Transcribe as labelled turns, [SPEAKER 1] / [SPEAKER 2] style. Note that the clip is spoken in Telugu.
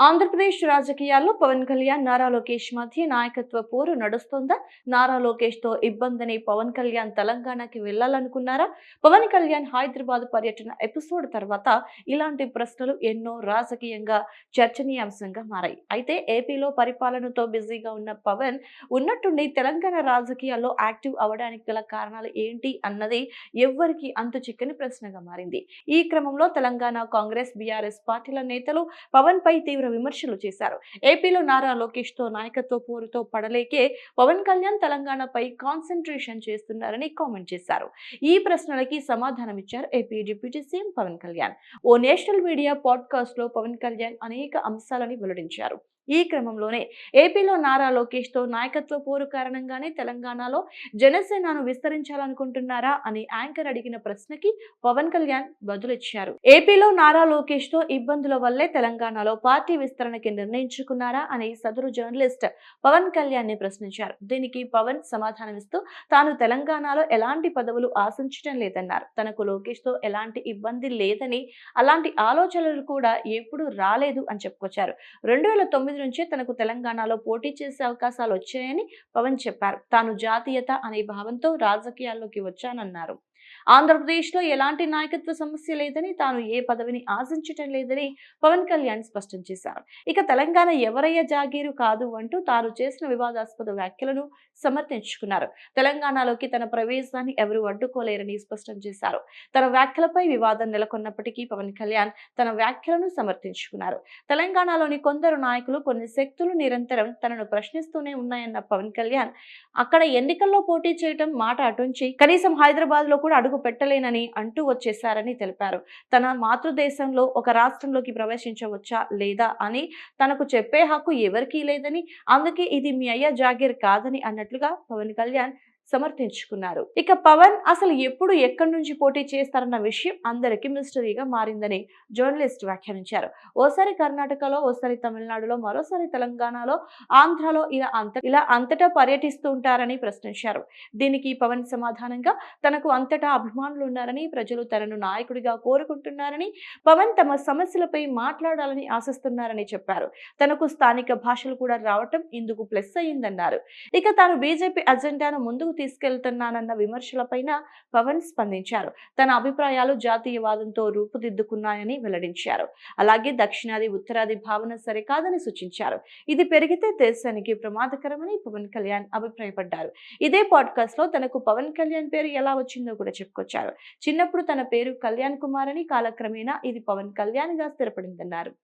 [SPEAKER 1] ఆంధ్రప్రదేశ్ రాజకీయాల్లో పవన్ కళ్యాణ్, నారా లోకేష్ మధ్య నాయకత్వ పోరు నడుస్తోందా? నారా లోకేష్ తో ఇబ్బందని పవన్ కళ్యాణ్ తెలంగాణకి వెళ్లాలనుకున్నారా? పవన్ కళ్యాణ్ హైదరాబాద్ పర్యటన ఎపిసోడ్ తర్వాత ఇలాంటి ప్రశ్నలు ఎన్నో రాజకీయంగా చర్చనీయాంశంగా మారాయి. అయితే ఏపీలో పరిపాలనతో బిజీగా ఉన్న పవన్ ఉన్నట్టుండి తెలంగాణ రాజకీయాల్లో యాక్టివ్ అవడానికి గల కారణాలు ఏంటి అన్నది ఎవ్వరికి అంతు చిక్కని ప్రశ్నగా మారింది. ఈ క్రమంలో తెలంగాణ కాంగ్రెస్, బీఆర్ఎస్ పార్టీల నేతలు పవన్ పై తీవ్ర విమర్శలు చేశారు. ఏపీలో నారా లోకేష్ తో నాయకత్వ పోరుతో పడలేకే పవన్ కళ్యాణ్ తెలంగాణపై కాన్సంట్రేషన్ చేస్తున్నారని కామెంట్ చేశారు. ఈ ప్రశ్నలకి సమాధానమిచ్చారు AP deputy CM Pawan Kalyan. ఓ నేషనల్ మీడియా పాడ్కాస్ట్ లో పవన్ కళ్యాణ్ అనేక అంశాలని వెల్లడించారు. ఈ క్రమంలోనే ఏపీలో నారా లోకేష్ తో నాయకత్వ పోరు కారణంగానే తెలంగాణలో జనసేనను విస్తరించాలనుకుంటున్నారా అని యాంకర్ అడిగిన ప్రశ్నకి పవన్ కళ్యాణ్ బదులిచ్చారు. ఏపీలో నారా లోకేష్ తో ఇబ్బందుల వల్లే తెలంగాణలో పార్టీ విస్తరణకి నిర్ణయించుకున్నారా అని సదరు జర్నలిస్ట్ పవన్ కళ్యాణ్ ని ప్రశ్నించారు. దీనికి పవన్ సమాధానమిస్తూ తాను తెలంగాణలో ఎలాంటి పదవులు ఆశించడం లేదన్నారు. తనకు లోకేష్ తో ఎలాంటి ఇబ్బంది లేదని, అలాంటి ఆలోచనలు కూడా ఎప్పుడు రాలేదు అని చెప్పుకొచ్చారు. 2009 నుంచే తనకు తెలంగాణలో పోటీ చేసే అవకాశాలు వచ్చాయని పవన్ చెప్పారు. తాను జాతీయత అనే భావంతో రాజకీయాల్లోకి వచ్చానన్నారు. ఆంధ్రప్రదేశ్లో ఎలాంటి నాయకత్వ సమస్య లేదని, తాను ఏ పదవిని ఆశించటం లేదని పవన్ కళ్యాణ్ స్పష్టం చేశారు. ఇక తెలంగాణ ఎవరయ్య జాగీరు కాదు అంటూ తాను చేసిన వివాదాస్పద వ్యాఖ్యలను సమర్థించుకున్నారు. తెలంగాణలోకి తన ప్రవేశాన్ని ఎవరూ అడ్డుకోలేరని స్పష్టం చేశారు. తన వ్యాఖ్యలపై వివాదం నెలకొన్నప్పటికీ పవన్ కళ్యాణ్ తన వ్యాఖ్యలను సమర్థించుకున్నారు. తెలంగాణలోని కొందరు నాయకులు, కొన్ని శక్తులు నిరంతరం తనను ప్రశ్నిస్తూనే ఉన్నాయన్న పవన్ కళ్యాణ్ అక్కడ ఎన్నికల్లో పోటీ చేయడం మాట అటుంచి కనీసం హైదరాబాద్ లో కూడా అడుగు పెట్టలేనని అంటూ వచ్చేశారని తెలిపారు. తన మాతృదేశంలో ఒక రాష్ట్రంలోకి ప్రవేశించవచ్చా లేదా అని తనకు చెప్పే హక్కు ఎవరికీ లేదని, అందుకే ఇది మీ అయ్య జాగీర్ కాదని అన్నట్లుగా పవన్ కళ్యాణ్ సమర్థించుకున్నారు. ఇక పవన్ అసలు ఎప్పుడు ఎక్కడి నుంచి పోటీ చేస్తారన్న విషయం అందరికీ మిస్టరీగా మారిందని జర్నలిస్ట్ వ్యాఖ్యానించారు. ఓసారి కర్ణాటకలో, ఓసారి తమిళనాడులో, మరోసారి తెలంగాణలో, ఆంధ్రలో ఇలా అంతటా పర్యటిస్తూ ఉంటారని ప్రశ్నించారు. దీనికి పవన్ సమాధానంగా తనకు అంతటా అభిమానులు ఉన్నారని, ప్రజలు తనను నాయకుడిగా కోరుకుంటున్నారని, పవన్ తమ సమస్యలపై మాట్లాడాలని ఆశిస్తున్నారని చెప్పారు. తనకు స్థానిక భాషలు కూడా రావటం ఇందుకు ప్లస్ అయ్యిందన్నారు. ఇక తాను బీజేపీ అజెండాను ముందుకు తీసుకెళ్తున్నానన్న విమర్శలపైన పవన్ స్పందించారు. తన అభిప్రాయాలు జాతీయవాదంతో రూపుదిద్దుకున్నాయని వెల్లడించారు. అలాగే దక్షిణాది, ఉత్తరాది భావన సరికాదని సూచించారు. ఇది పెరిగితే దేశానికి ప్రమాదకరమని పవన్ కళ్యాణ్ అభిప్రాయపడ్డారు. ఇదే పాడ్కాస్ట్ లో తనకు పవన్ కళ్యాణ్ పేరు ఎలా వచ్చిందో కూడా చెప్పుకొచ్చారు. చిన్నప్పుడు తన పేరు కళ్యాణ్ కుమార్ అని, కాలక్రమేణా ఇది పవన్ కళ్యాణ్ గా స్థిరపడిందన్నారు.